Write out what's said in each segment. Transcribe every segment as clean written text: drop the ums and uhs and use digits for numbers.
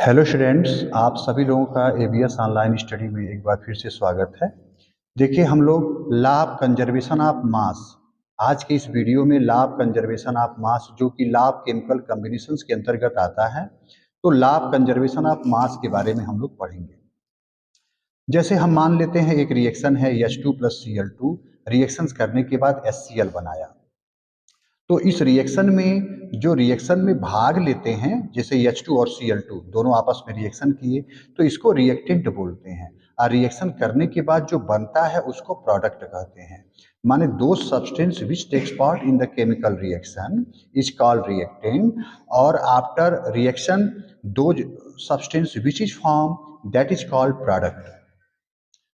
Hello students, आप सभी लोगों का एबीएस ऑनलाइन स्टडी में एक बार फिर से स्वागत है। देखिए, हम लोग लॉ ऑफ कंजर्वेशन ऑफ मास, आज के इस वीडियो में लॉ ऑफ कंजर्वेशन ऑफ मास जो कि लॉ ऑफ केमिकल कॉम्बिनेशंस के अंतर्गत आता है, तो लॉ ऑफ कंजर्वेशन ऑफ मास के बारे में हम लोग पढ़ेंगे। जैसे हम मान लेते हैं एक रिएक्शन है H2 प्लस Cl2, रिएक्शंस करने के बाद HCl बनाया। तो इस रिएक्शन में जो रिएक्शन में भाग लेते हैं, जैसे H2 और Cl2 दोनों आपस में रिएक्शन किए, तो इसको रिएक्टेंट बोलते हैं। और रिएक्शन करने के बाद जो बनता है उसको प्रोडक्ट कहते हैं। माने दो substance which takes part in the chemical reaction is called reactant, और आफ्टर रिएक्शन दो substance which is form that is called product.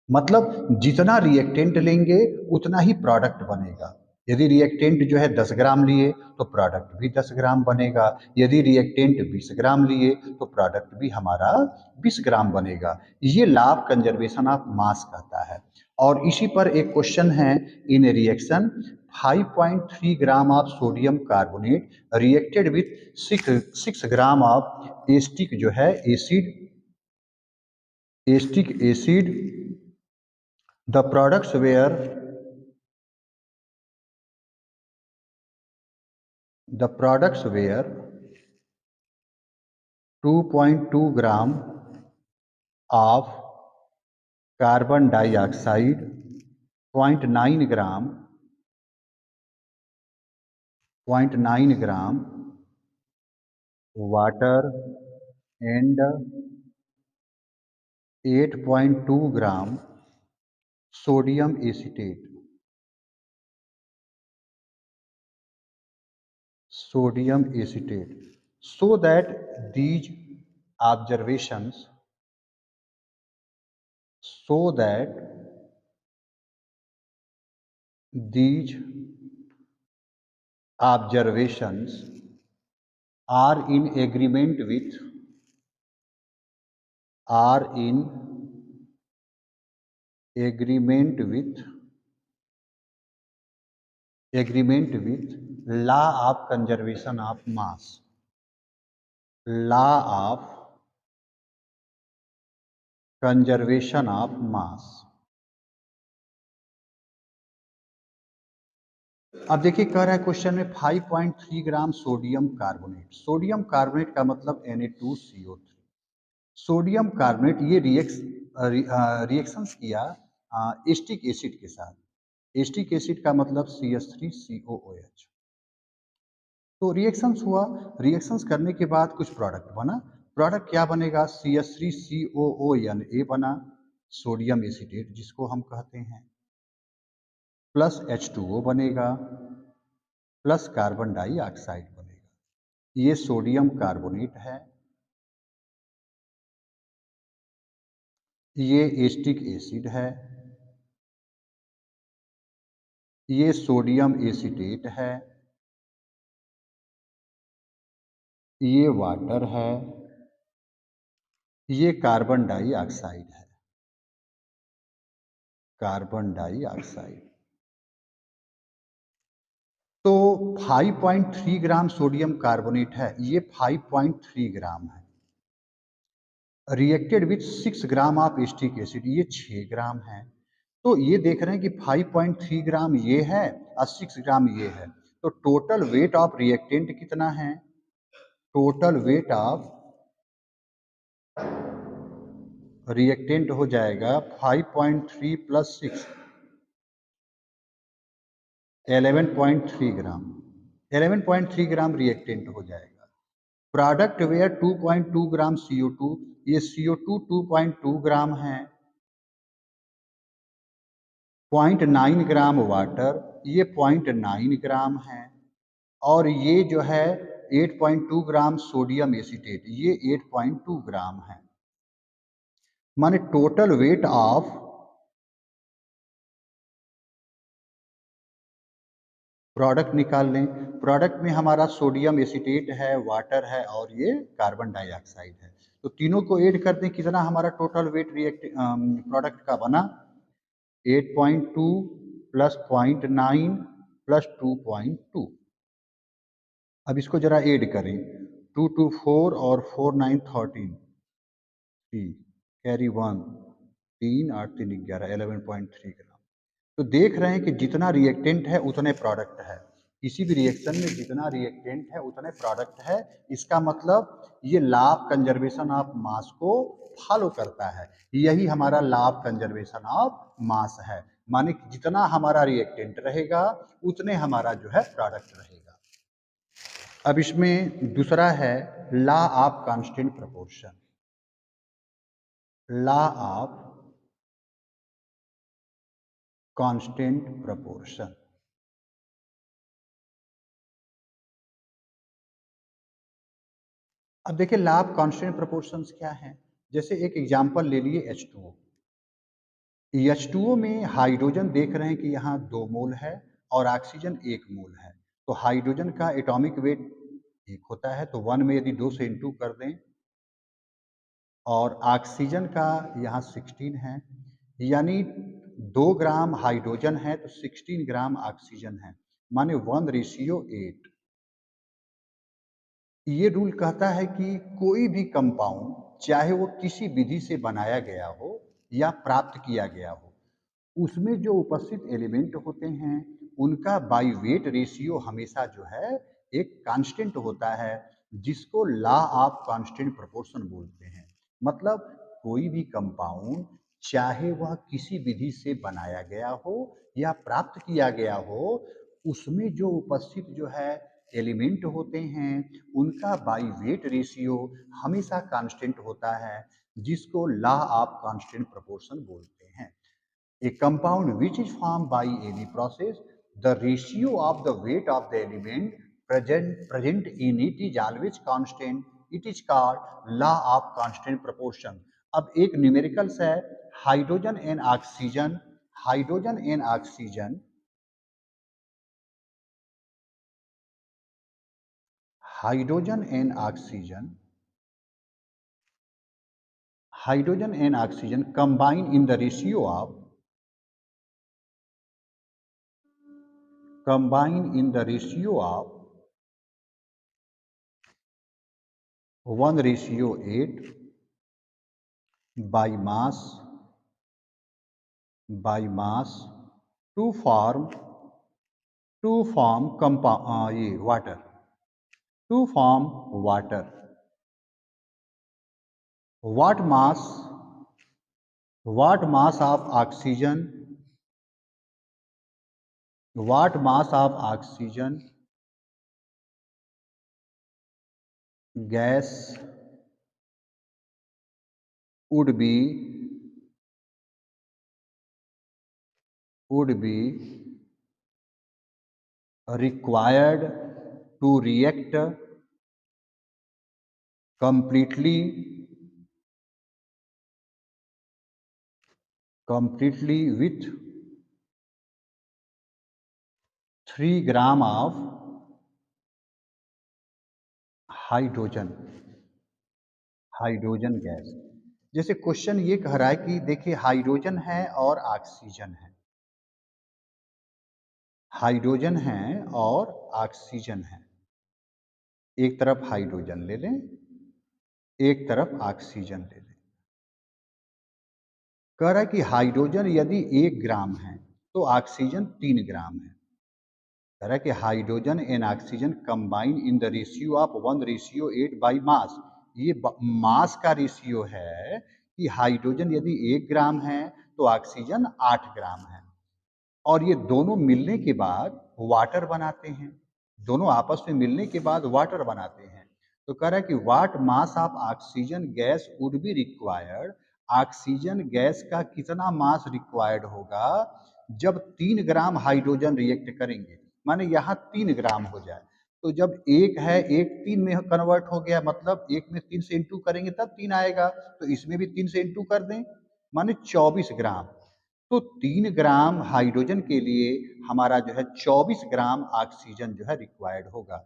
मतलब जितना रिएक्टेंट लेंगे उतना ही प्रोडक्ट बनेगा। यदि रिएक्टेंट जो है 10 ग्राम लिए तो प्रोडक्ट भी 10 ग्राम बनेगा। यदि रिएक्टेंट 20 ग्राम लिए तो प्रोडक्ट भी हमारा 20 ग्राम बनेगा। ये law of conservation of mass कहता है। और इसी पर एक क्वेश्चन है, in reaction 5.3 gram of sodium carbonate reacted with 6 gram of acetic जो है acetic acid. The products were 2.2 gram of carbon dioxide, 0.9 gram water, and 8.2 gram sodium acetate. So that observations so that these observations are in agreement with are in agreement with law of conservation of mass. Law of conservation of mass. अब देखिए, कह रहा है question में 5.3 gram sodium carbonate. Sodium carbonate का मतलब Na2CO3। Sodium carbonate ये reactions किया एस्टिक एसिड के साथ। एस्टिक एसिड का मतलब CH3COOH। तो रिएक्शंस हुआ, रिएक्शंस करने के बाद कुछ प्रोडक्ट बना। प्रोडक्ट क्या बनेगा? CH3COONA बना, सोडियम एसिटेट जिसको हम कहते हैं, प्लस H2O बनेगा, प्लस कार्बन डाइऑक्साइड बनेगा। ये सोडियम कार्बोनेट है, ये एस्टिक एसिड है, ये सोडियम एसिटेट है, ये वाटर है, ये कार्बन डाइऑक्साइड है। Carbon dioxide. तो 5.3 ग्राम सोडियम कार्बोनेट है, ये 5.3 ग्राम है, reacted with 6 gram of acetic acid, ये 6 ग्राम है। तो ये देख रहे हैं कि 5.3 ग्राम ये है और 6 ग्राम ये है। तो टोटल वेट ऑफ रिएक्टेंट कितना है? टोटल वेट ऑफ रिएक्टेंट हो जाएगा 5.3 प्लस 6, 11.3 ग्राम। 11.3 ग्राम रिएक्टेंट हो जाएगा। प्रोडक्ट वेयर 2.2 ग्राम CO2, ये CO2 2.2 ग्राम है, 0.9 ग्राम वाटर, ये 0.9 ग्राम है, और ये जो है 8.2 ग्राम सोडियम एसिटेट, ये 8.2 ग्राम है। माने टोटल वेट ऑफ प्रोडक्ट निकाल लें। प्रोडक्ट में हमारा सोडियम एसिटेट है, वाटर है, और ये कार्बन डाइऑक्साइड है। तो तीनों को ऐड कर दें, कितना हमारा टोटल वेट प्रोडक्ट का बना? 8.2 प्लस 0.9 प्लस 2.2। अब इसको जरा ऐड करें, 2 2 4 और 4 9 13, 3 कैरी 1 3 8 3 11 11.3 ग्राम। तो देख रहे हैं कि जितना रिएक्टेंट है उतने प्रोडक्ट है। किसी भी रिएक्शन में जितना रिएक्टेंट है उतने प्रोडक्ट है। इसका मतलब ये लॉ ऑफ कंजर्वेशन ऑफ मास को फॉलो करता है। यही हमारा लॉ ऑफ कंजर्वेशन ऑफ मास है। माने कि जितना हमारा रिएक्टेंट रहेगा उतने हमारा जो है प्रोडक्ट रहेगा। अब इसमें दूसरा है law of constant proportion. Law of constant proportion. अब देखिए लॉ ऑफ कांस्टेंट प्रोपोर्शंस क्या है। जैसे एक एग्जांपल ले लिए H2O। H2O में हाइड्रोजन देख रहे हैं कि यहाँ 2 मोल है और ऑक्सीजन 1 मोल है। तो हाइड्रोजन का एटॉमिक वेट 1 होता है, तो 1 में यदि 2 से इंटू कर दें और ऑक्सीजन का यहाँ 16 है, यानी 2 ग्राम हाइड्रोजन है तो 16 ग्राम ऑक्सीजन है, माने 1:8। ये रूल कहता है कि कोई भी कंपाउंड चाहे वो किसी विधि से बनाया गया हो या प्राप्त किया गया हो, उसमें जो उपस्थित एलिमेंट होते हैं उनका बाई वेट रेशियो हमेशा जो है एक कांस्टेंट होता है, जिसको लॉ ऑफ कांस्टेंट प्रोपोर्शन बोलते हैं। मतलब कोई भी कंपाउंड चाहे वह किसी विधि से बनाया गया हो या प्राप्त किया गया हो, उसमें जो उपस्थित जो है एलिमेंट होते हैं उनका बाई वेट रेशियो हमेशा कांस्टेंट होता है, जिसको लॉ ऑफ कांस्टेंट प्रोपोर्शन बोलते हैं। A compound which is formed by any process, the ratio of the weight of the element present in it is always constant. It is called law of constant proportion. अब एक numericals है hydrogen and oxygen. Hydrogen and oxygen hydrogen and oxygen hydrogen and oxygen combine in the ratio of combine in the ratio of 1:8 by mass to form compound ये water what mass of oxygen gas would be required to react completely with 3 gram of hydrogen gas. जैसे question ये कह रहा है कि देखिए hydrogen है और ऑक्सीजन है, हाइड्रोजन है और ऑक्सीजन है। एक तरफ हाइड्रोजन ले लें, एक तरफ ऑक्सीजन ले लें। कह रहा है कि हाइड्रोजन यदि 1 ग्राम है तो ऑक्सीजन 3 ग्राम है। कह रहा है कि hydrogen and oxygen combine in the ratio of 1:8 by mass. ये मास का रेशियो है कि हाइड्रोजन यदि 1 ग्राम है तो ऑक्सीजन 8 ग्राम है, और ये दोनों मिलने के बाद वाटर बनाते हैं। दोनों आपस में मिलने के बाद वाटर बनाते हैं। तो कह रहा है कि what mass of oxygen gas would be required. Oxygen gas का कितना मास रिक्वायर्ड होगा जब 3 ग्राम हाइड्रोजन रिएक्ट करेंगे, माने यहाँ 3 ग्राम हो जाए। तो जब एक है एक 3 में कन्वर्ट हो गया, मतलब एक में 3 से इंटू करेंगे तब 3 आएगा, तो इसमें भी 3 से इंटू कर दें, माने 24 ग्राम। तो 3 ग्राम हाइड्रोजन के लिए हमारा जो है 24 ग्राम ऑक्सीजन जो है रिक्वायर्ड होगा।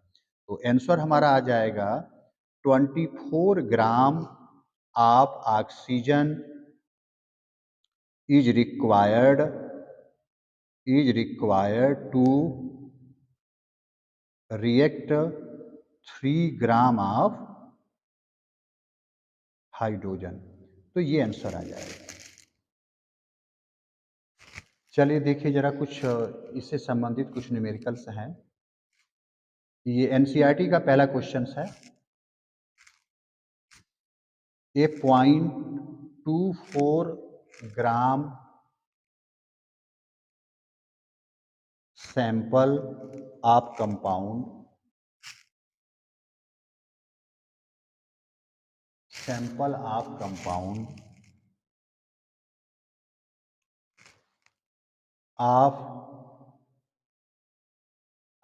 तो आंसर हमारा आ जाएगा 24 gram of oxygen is required to react 3 gram of hydrogen. तो ये आंसर आ जाएगा। चलिए देखिए जरा कुछ इससे संबंधित कुछ न्यूमेरिकल्स हैं। ये एनसीईआरटी का पहला क्वेश्चन है। ए 0.24 gram sample of compound of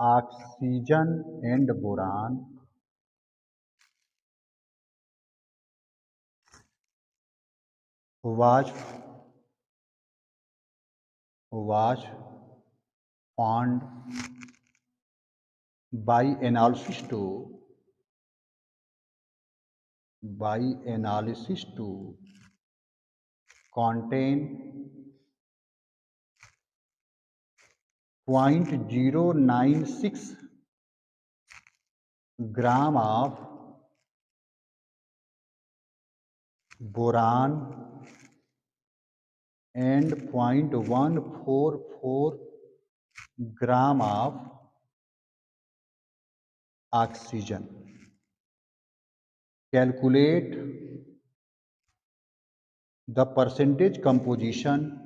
oxygen and boron was found by analysis to contain 0.096 gram of boron and 0.144 gram of oxygen. Calculate the percentage composition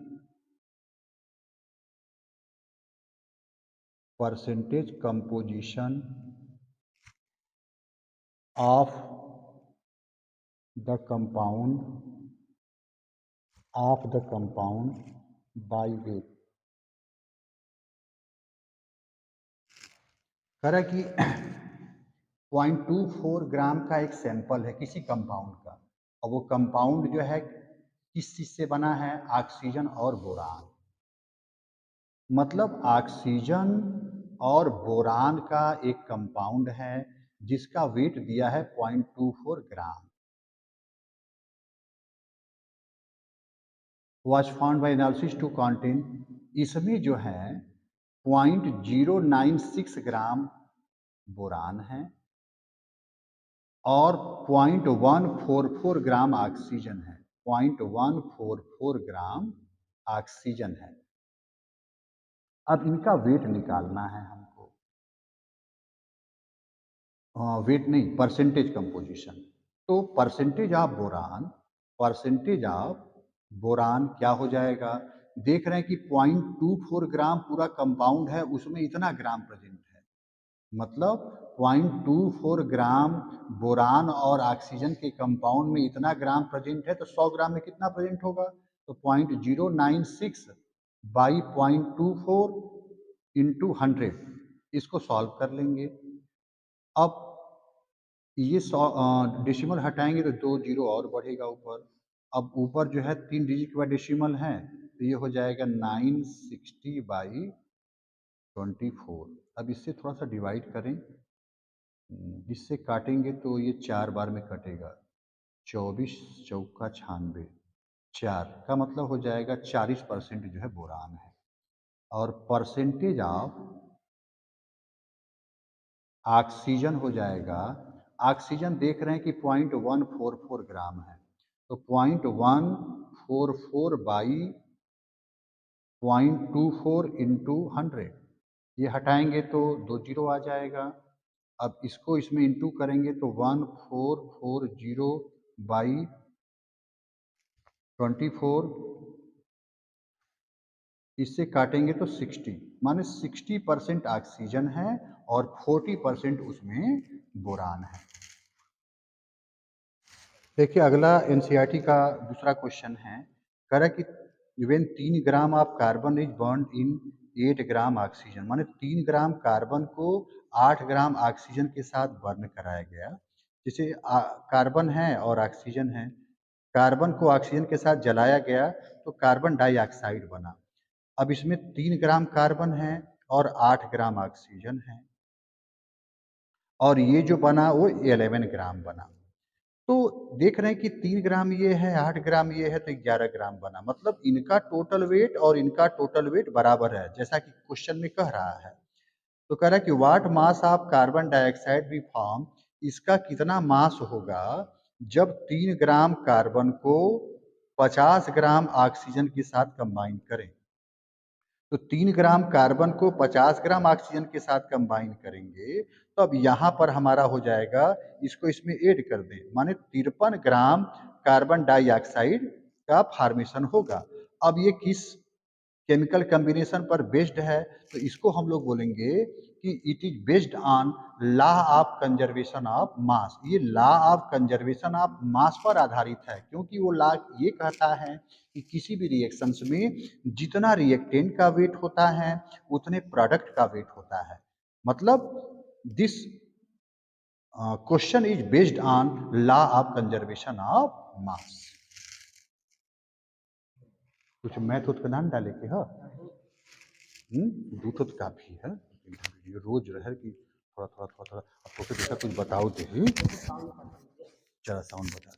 of the compound by weight। कह रहा कि 0.24 ग्राम का एक sample है किसी compound का, और वो कंपाउंड जो है किस चीज से बना है? ऑक्सीजन और बोरान। मतलब ऑक्सीजन और बोरान का एक कंपाउंड है जिसका वेट दिया है 0.24 ग्राम। was found by analysis to contain, इसमें जो है 0.096 ग्राम बोरान है और 0.144 ग्राम ऑक्सीजन है। 0.144 ग्राम ऑक्सीजन है। अब इनका वेट निकालना है हमको। वेट नहीं, परसेंटेज कंपोजिशन। तो परसेंटेज ऑफ बोरान क्या हो जाएगा? देख रहे हैं कि 0.24 ग्राम पूरा कंपाउंड है, उसमें इतना ग्राम प्रेजेंट है। मतलब 0.24 ग्राम बोरान और ऑक्सीजन के कंपाउंड में इतना ग्राम प्रेजेंट है, तो 100 ग्राम में कितना प्रेजेंट होगा? तो 0.096 बाई 0.24 इंटू 100, इसको सॉल्व कर लेंगे। अब ये डेसिमल हटाएंगे तो 2 जीरो और बढ़ेगा ऊपर। अब ऊपर जो है 3 डिजिट के बाद डेसिमल है, तो ये हो जाएगा 960 बाई 24। अब इससे थोड़ा सा डिवाइड करें, इससे काटेंगे तो ये 4 बार में कटेगा। 24 चौका 96, 4 का मतलब हो जाएगा 40% जो है बोरान है। और परसेंटेज ऑफ ऑक्सीजन हो जाएगा, ऑक्सीजन देख रहे हैं कि 0.144 ग्राम है, तो 0.144 बाई 0.24 इंटू 100, ये हटाएंगे तो 2 जीरो आ जाएगा। अब इसको इसमें इंटू करेंगे तो 1440 बाई 24, इससे काटेंगे तो 60, माने 60% ऑक्सीजन है और 40% उसमें बोरान है। देखिए अगला एनसीईआरटी का दूसरा क्वेश्चन है। कह रहा है कि when 3 gram of carbon is burn in 8 gram oxygen, माने 3 ग्राम कार्बन को 8 ग्राम ऑक्सीजन के साथ बर्न कराया गया। जैसे कार्बन है और ऑक्सीजन है, कार्बन को ऑक्सीजन के साथ जलाया गया तो कार्बन डाइऑक्साइड बना। अब इसमें 3 ग्राम कार्बन है और 8 ग्राम ऑक्सीजन है, और ये जो बना वो 11 ग्राम बना। तो देख रहे हैं कि 3 ग्राम ये है, 8 ग्राम ये है, तो 11 ग्राम बना। मतलब इनका टोटल वेट और इनका टोटल वेट बराबर है, जैसा कि क्वेश्चन में कह रहा है। तो कह रहा है कि what mass of carbon dioxide be form, इसका कितना मास होगा जब 3 ग्राम कार्बन को 50 ग्राम ऑक्सीजन के साथ कंबाइन करें। तो 3 ग्राम कार्बन को 50 ग्राम ऑक्सीजन के साथ कंबाइन करेंगे तो अब यहाँ पर हमारा हो जाएगा, इसको इसमें ऐड कर दें, माने 53 ग्राम कार्बन डाइऑक्साइड का फॉर्मेशन होगा। अब ये किस केमिकल कॉम्बिनेशन पर बेस्ड है, तो इसको हम लोग बोलेंगे कि it is based on law of conservation of mass. ये law of conservation of mass पर आधारित है, क्योंकि वो लॉ ये कहता है कि किसी भी रिएक्शंस में जितना रिएक्टेंट का वेट होता है उतने प्रोडक्ट का वेट होता है। मतलब this question is based on law of conservation of मास। कुछ मैथ उथ का नाम डाले के है, दूध तो काफी है, वीडियो रोज रहे कि थोड़ा थोड़ा थोड़ा थोड़ा फोटो देखा कुछ बताओ दे। चला साउंड बता।